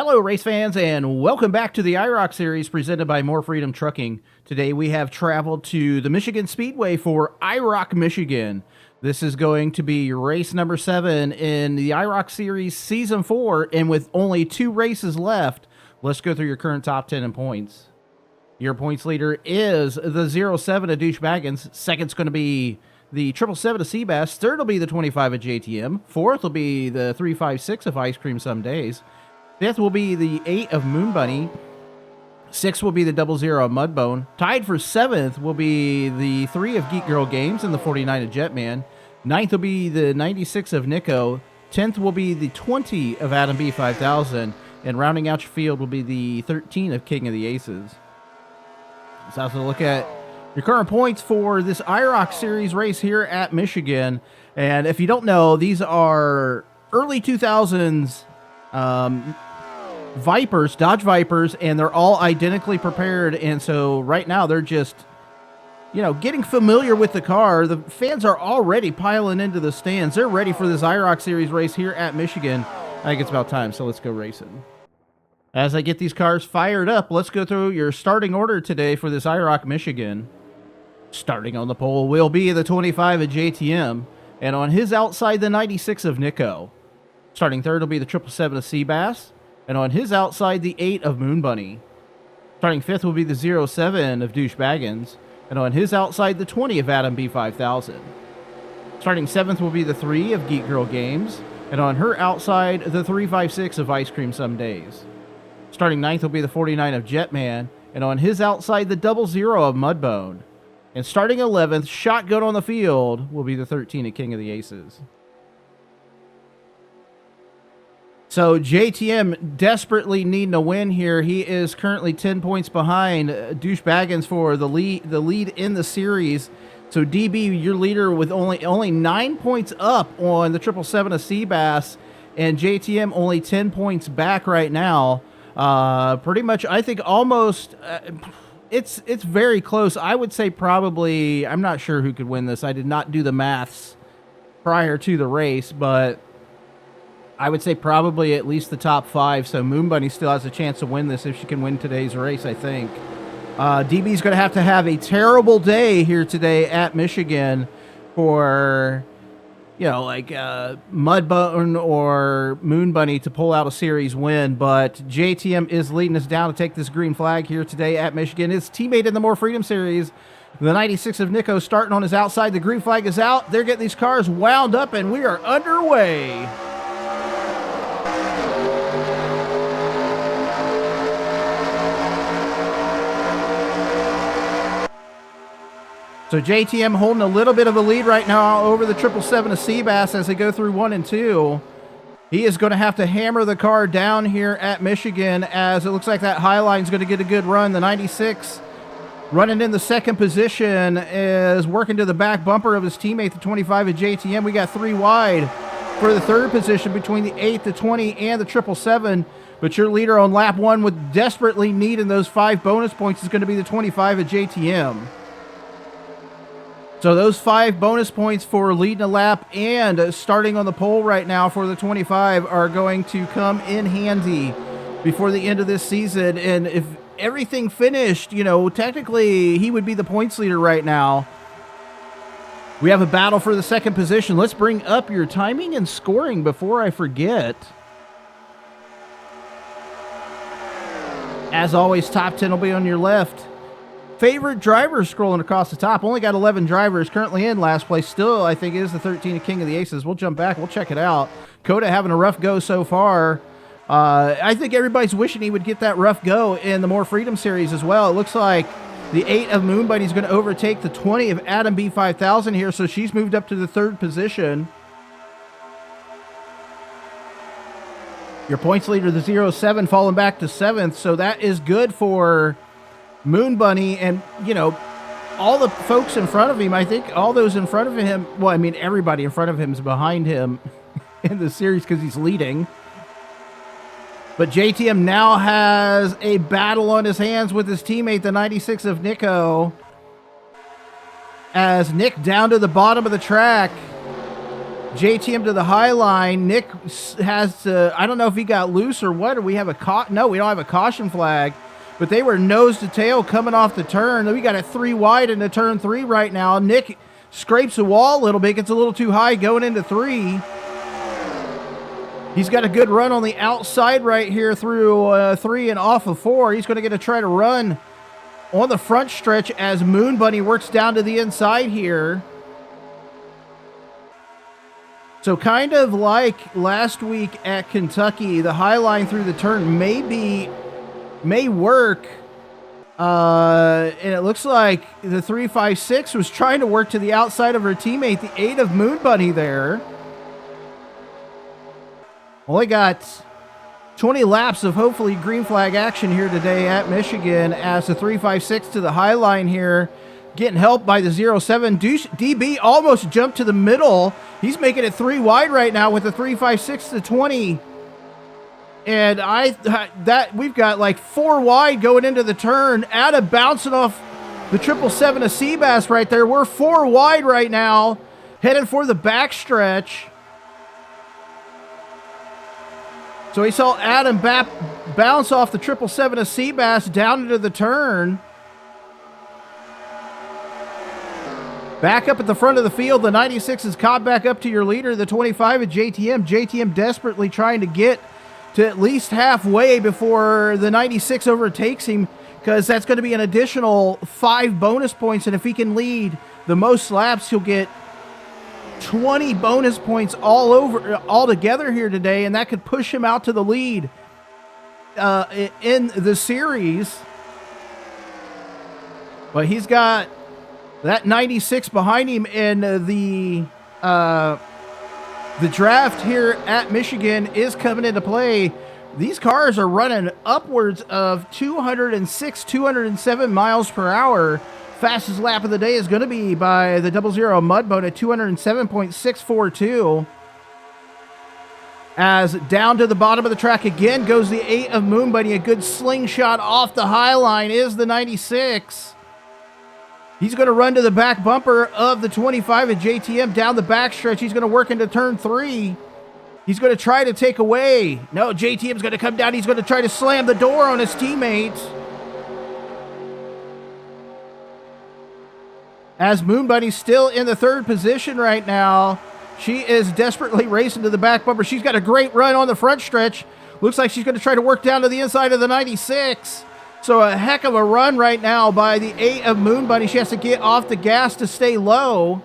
Hello, race fans, and welcome back to the IROC series presented by More Freedom Trucking. Today we have traveled to the Michigan Speedway for IROC Michigan. This is going to be race number 7 in the IROC series season 4, and with only 2 races left, let's go through your current top 10 in points. Your points leader is the 07 of Douche Baggins. Second's going to be the 777 of Seabass. Third will be the 25 of JTM. Fourth will be the 356 of Ice Cream Some Days. Fifth will be the 8 of Moon Bunny. Sixth will be the 00 of Mudbone. Tied for 7th will be the 3 of Geek Girl Games and the 49 of Jetman. Ninth will be the 96 of Nico. 10th will be the 20 of Adam B 5000. And rounding out your field will be the 13 of King of the Aces. Let's also look at your current points for this IROC series race here at Michigan. And if you don't know, these are early 2000s Vipers, Dodge Vipers, and they're all identically prepared. And so right now they're just, getting familiar with the car. The fans are already piling into the stands. They're ready for this IROC series race here at Michigan. I think it's about time, so let's go racing. As I get these cars fired up, let's go through your starting order today for this IROC Michigan. Starting on the pole will be the 25 of JTM, and on his outside, the 96 of Nico. Starting third will be the 777 of Seabass, and on his outside, the 8 of Moon Bunny. Starting fifth will be the 07 of Douche Baggins, and on his outside, the 20 of Adam B 5000. Starting seventh will be the 3 of Geek Girl Games, and on her outside, the 356 of Ice Cream Some Days. Starting ninth will be the 49 of Jetman, and on his outside, the 00 of Mudbone. And starting 11th, shotgun on the field, will be the 13 of King of the Aces. So JTM desperately needing a win here. He is currently 10 points behind Douche Baggins for the lead in the series. So DB, your leader, with only 9 points up on the 777 of Seabass, and JTM only 10 points back right now. Pretty much, I think almost, it's very close. I would say probably, I'm not sure who could win this. I did not do the maths prior to the race, but I would say probably at least the top 5. So Moon Bunny still has a chance to win this if she can win today's race, I think. DB's going to have a terrible day here today at Michigan for, Mudbone or Moon Bunny to pull out a series win. But JTM is leading us down to take this green flag here today at Michigan. His teammate in the More Freedom series, the 96 of Nico, starting on his outside. The green flag is out. They're getting these cars wound up, and we are underway. So JTM holding a little bit of a lead right now over the 777 of Seabass as they go through 1 and 2. He is going to have to hammer the car down here at Michigan, as it looks like that high line is going to get a good run. The 96 running in the second position is working to the back bumper of his teammate, the 25 of JTM. We got 3 wide for the third position between the 8, the 20, and the 777. But your leader on lap 1 with desperately needing those 5 bonus points is going to be the 25 of JTM. So those 5 bonus points for leading a lap and starting on the pole right now for the 25 are going to come in handy before the end of this season. And if everything finished, technically he would be the points leader right now. We have a battle for the second position. Let's bring up your timing and scoring before I forget. As always, top 10 will be on your left. Favorite drivers scrolling across the top. Only got 11 drivers currently in last place. Still, I think it is the 13 of King of the Aces. We'll jump back. We'll check it out. Coda having a rough go so far. I think everybody's wishing he would get that rough go in the More Freedom series as well. It looks like the 8 of Moon Bunny is going to overtake the 20 of Adam B 5000 here, so she's moved up to the 3rd position. Your points leader, the 07, falling back to 7th, so that is good for Moon Bunny. And, all the folks in front of him, I think all those in front of him, well, I mean, everybody in front of him is behind him in the series because he's leading. But JTM now has a battle on his hands with his teammate, the 96 of Nico, as Nick down to the bottom of the track. JTM to the high line. Nick has I don't know if he got loose or what, or we have no, we don't have a caution flag, but they were nose to tail coming off the turn. We got it 3 wide into turn 3 right now. Nick scrapes the wall a little bit, gets a little too high going into 3. He's got a good run on the outside right here through 3 and off of 4. He's going to try to run on the front stretch as Moon Bunny works down to the inside here. So kind of like last week at Kentucky, the high line through the turn may work. And it looks like the 356 was trying to work to the outside of her teammate, the 8 of Moon Bunny there. Only got 20 laps of hopefully green flag action here today at Michigan as the 356 to the high line here, getting helped by the 07. DB almost jumped to the middle. He's making it 3 wide right now with the 356 to 20. And we've got like 4 wide going into the turn. Adam bouncing off the 777 of Seabass right there. We're 4 wide right now, heading for the backstretch. So he saw Adam bounce off the 777 of Seabass down into the turn. Back up at the front of the field, the 96 is caught back up to your leader, the 25 of JTM. JTM desperately trying to get to at least halfway before the 96 overtakes him, because that's going to be an additional 5 bonus points. And if he can lead the most laps, he'll get 20 bonus points all together here today, and that could push him out to the lead in the series. But he's got that 96 behind him, and the draft here at Michigan is coming into play. These cars are running upwards of 206, 207 miles per hour. Fastest lap of the day is going to be by the 00 Mudbone at 207.642. As down to the bottom of the track again goes the 8 of Moon Bunny. A good slingshot off the high line is the 96. He's going to run to the back bumper of the 25 at JTM down the backstretch. He's going to work into turn 3. He's going to try to take away. No, JTM's going to come down. He's going to try to slam the door on his teammates. As Moon Bunny's still in the 3rd position right now. She is desperately racing to the back bumper. She's got a great run on the front stretch. Looks like she's going to try to work down to the inside of the 96. So a heck of a run right now by the 8 of Moon Bunny. She has to get off the gas to stay low.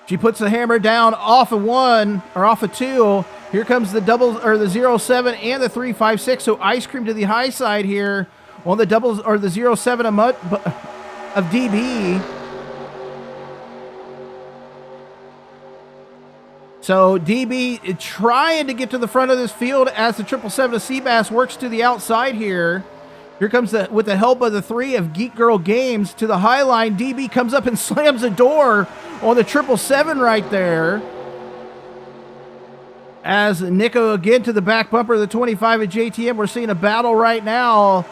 She puts the hammer down off of 1 or off of 2. Here comes the the 07 and the 356. So ice cream to the high side here on the the 07 of DB. So DB trying to get to the front of this field as the 777 of Seabass works to the outside here. Here comes with the help of the 3 of Geek Girl Games to the high line. DB comes up and slams the door on the 777 right there. As Nico again to the back bumper of the 25 of JTM. We're seeing a battle right now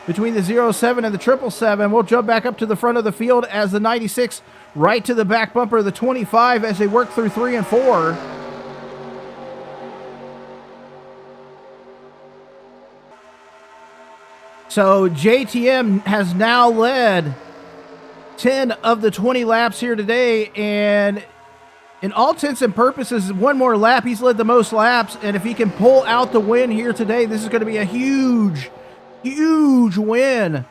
between the 07 and the 777. We'll jump back up to the front of the field as the 96 right to the back bumper of the 25 as they work through 3 and 4. So JTM has now led 10 of the 20 laps here today, and in all intents and purposes, one more lap, he's led the most laps, and if he can pull out the win here today, this is going to be a huge win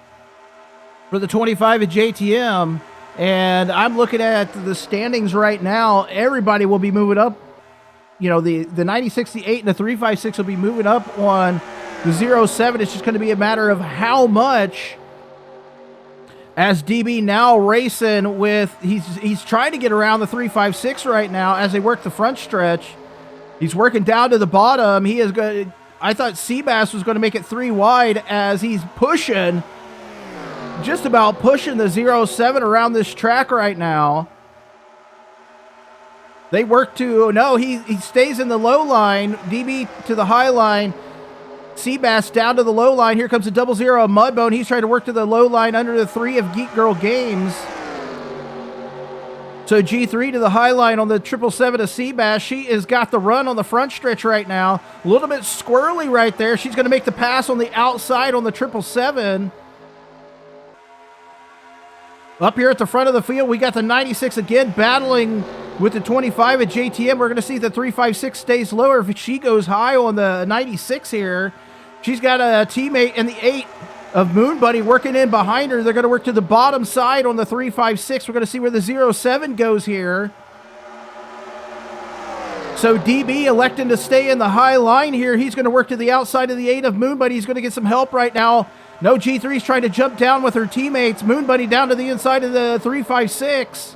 for the 25 at JTM. And I'm looking at the standings right now. Everybody will be moving up. You know, the 96, the 8, and the 356 will be moving up on the 07. It's just going to be a matter of how much. As DB now racing with, he's trying to get around the 356 right now as they work the front stretch. He's working down to the bottom. He is going. I thought Seabass was going to make it 3 wide as he's pushing. Just about pushing the 07 around this track right now. They work to, no, he stays in the low line. DB to the high line. Seabass down to the low line. Here comes the 00 Mudbone. He's trying to work to the low line under the 3 of Geek Girl Games. So G3 to the high line on the 777 of Seabass. She has got the run on the front stretch right now. A little bit squirrely right there. She's going to make the pass on the outside on the 777. Up here at the front of the field, we got the 96 again battling with the 25 at JTM. We're going to see the 356 stays lower if she goes high on the 96 here. She's got a teammate in the 8 of Moon Bunny working in behind her. They're going to work to the bottom side on the 356. We're going to see where the 07 goes here. So DB electing to stay in the high line here. He's going to work to the outside of the 8 of Moon Bunny. He's going to get some help right now. No, G3's trying to jump down with her teammates. Moon Bunny down to the inside of the 356.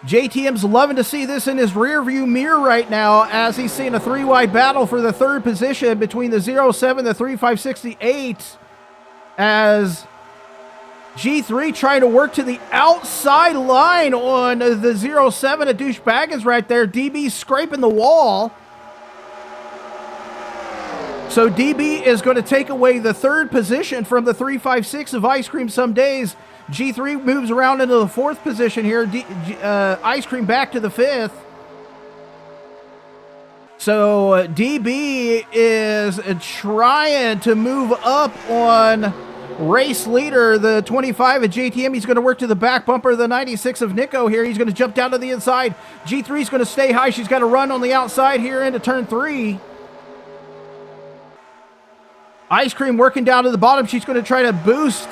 JTM's loving to see this in his rear view mirror right now as he's seeing a 3-wide battle for the 3rd position between the 07, the 356, the 8, as G3 trying to work to the outside line on the 07 of Douche Baggins right there. DB scraping the wall. So DB is going to take away the 3rd position from the 356 of Ice Cream Some Days. G3 moves around into the 4th position here. Ice Cream back to the 5th. So DB is trying to move up on race leader, the 25 at JTM. He's going to work to the back bumper, the 96 of Nico here. He's going to jump down to the inside. G3 is going to stay high. She's got to run on the outside here into turn 3. Ice Cream working down to the bottom. She's going to try to boost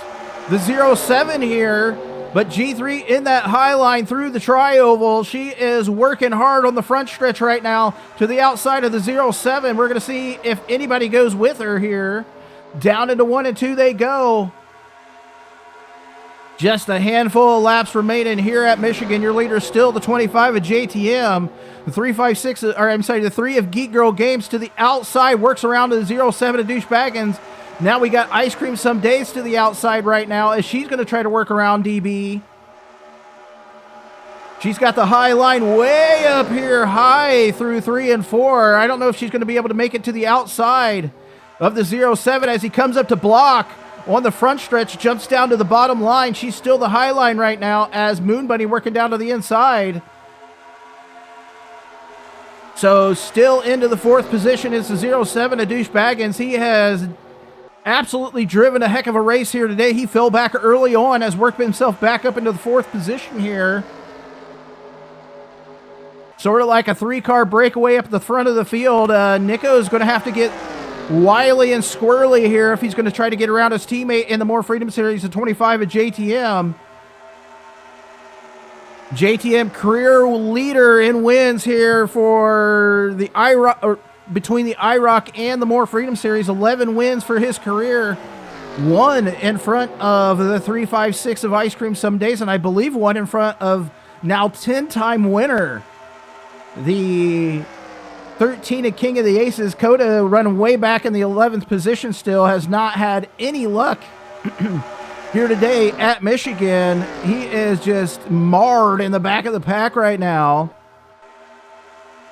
the 07 here, but G3 in that high line through the tri-oval. She is working hard on the front stretch right now to the outside of the 07. We're going to see if anybody goes with her here. Down into 1 and 2 they go. Just a handful of laps remaining here at Michigan. Your leader is still the 25 of JTM. The 356, or I'm sorry, the 3 of Geek Girl Games to the outside, works around to the 07 of Douche Baggins. Now we got Ice Cream Some Days to the outside right now as she's going to try to work around DB. She's got the high line way up here, high through 3 and 4. I don't know if she's going to be able to make it to the outside of the 07 as he comes up to block on the front stretch, jumps down to the bottom line. She's still the high line right now as Moon Bunny working down to the inside. So still into the 4th position is the 07 of Douche Baggins. He has absolutely driven a heck of a race here today. He fell back early on, has worked himself back up into the 4th position here. Sort of like a 3-car breakaway up the front of the field. Nico's going to have to get wily and squirrely here if he's going to try to get around his teammate in the More Freedom Series, the 25 at JTM. JTM career leader in wins here for the IROC, or between the IROC and the More Freedom Series. 11 wins for his career. 1 in front of the 356 of Ice Cream Some Days, and I believe 1 in front of now 10-time winner, the 13 of King of the Aces. Coda running way back in the 11th position still, has not had any luck here today at Michigan. He is just marred in the back of the pack right now.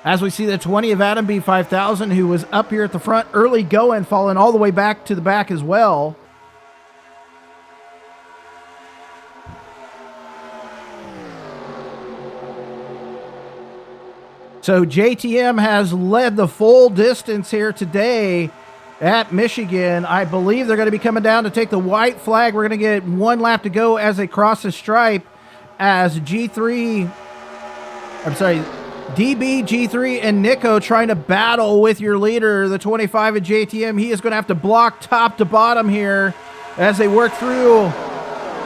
As we see the 20 of Adam B5000, who was up here at the front early going, falling all the way back to the back as well. So JTM has led the full distance here today at Michigan. I believe they're going to be coming down to take the white flag. We're going to get 1 lap to go as they cross the stripe, as DB, G3, and Nico trying to battle with your leader, the 25 at JTM. He is going to have to block top to bottom here as they work through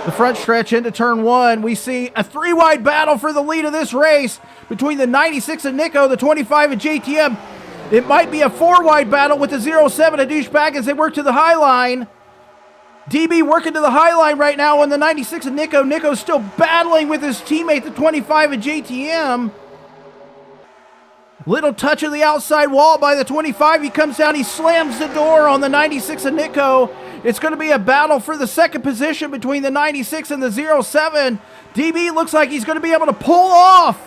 the front stretch into turn 1. We see a 3-wide battle for the lead of this race between the 96 of Nico, the 25 of JTM. It might be a 4-wide battle with the 07 of Douche Baggins. They work to the high line. DB working to the high line right now on the 96 of Nico. Nico's still battling with his teammate, the 25 of JTM. Little touch of the outside wall by the 25. He comes down, he slams the door on the 96 of Nico. It's going to be a battle for the 2nd position between the 96 and the 07. DB looks like he's going to be able to pull off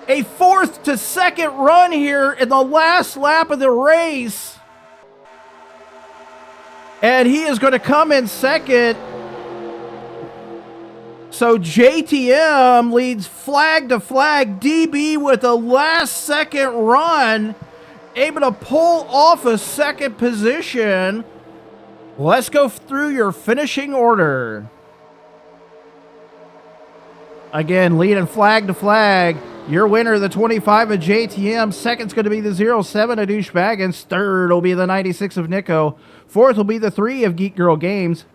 a 4th to 2nd run here in the last lap of the race. And he is going to come in 2nd. So JTM leads flag to flag. DB with a last-second run, able to pull off a second position. Let's go through your finishing order. Again, leading flag to flag. Your winner, the 25 of JTM. Second's going to be the 07 of Douchebaggins. Third will be the 96 of Nico. Fourth will be the 3 of Geek Girl Games.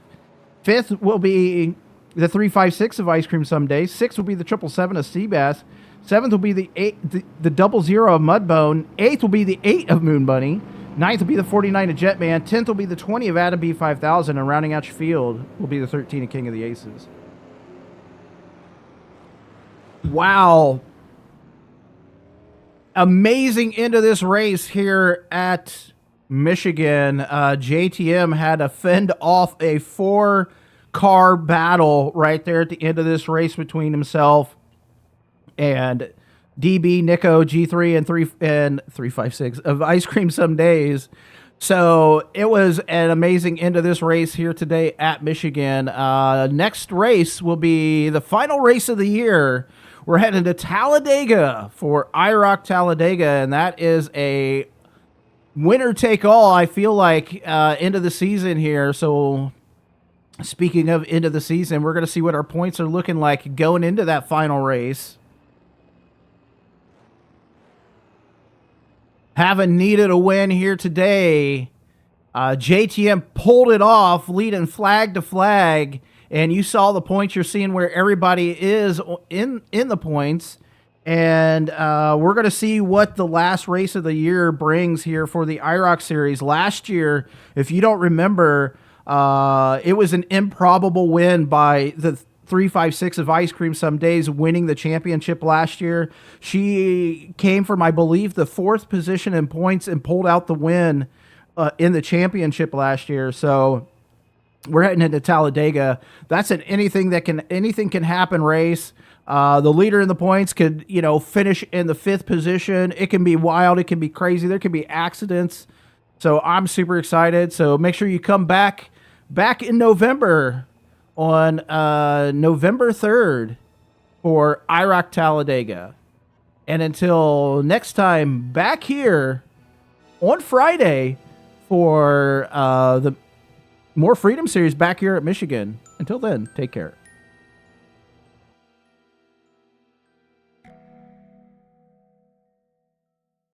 Fifth will be the 356 of Ice Cream Someday. Sixth will be the 777 of Seabass. Seventh will be the 00 of Mudbone. Eighth will be the 8 of Moon Bunny. Ninth will be the 49 of Jetman. 10th will be the 20 of Adam B5000. And rounding out your field will be the 13 of King of the Aces. Wow. Amazing end of this race here at Michigan. JTM had to fend off a 4-car battle right there at the end of this race between himself and DB, Nico, G3, and 356 of Ice Cream Some Days. So it was an amazing end of this race here today at Michigan. Next race will be the final race of the year. We're heading to Talladega for IROC Talladega, and that is a winner-take-all, I feel like, end of the season here. So speaking of end of the season, we're going to see what our points are looking like going into that final race. Having needed a win here today, JTM pulled it off, leading flag to flag. And you saw the points. You're seeing where everybody is in the points. And we're going to see what the last race of the year brings here for the IROC Series. Last year, if you don't remember, it was an improbable win by the 356 of Ice Cream Some Days, winning the championship last year. She came from, I believe, the 4th position in points and pulled out the win in the championship last year. So we're heading into Talladega. That's an anything can happen race. The leader in the points could, finish in the 5th position. It can be wild. It can be crazy. There can be accidents. So I'm super excited. So make sure you come back in November on November 3rd for IROC Talladega. And until next time, back here on Friday for the More Freedom Series back here at Michigan. Until then, take care.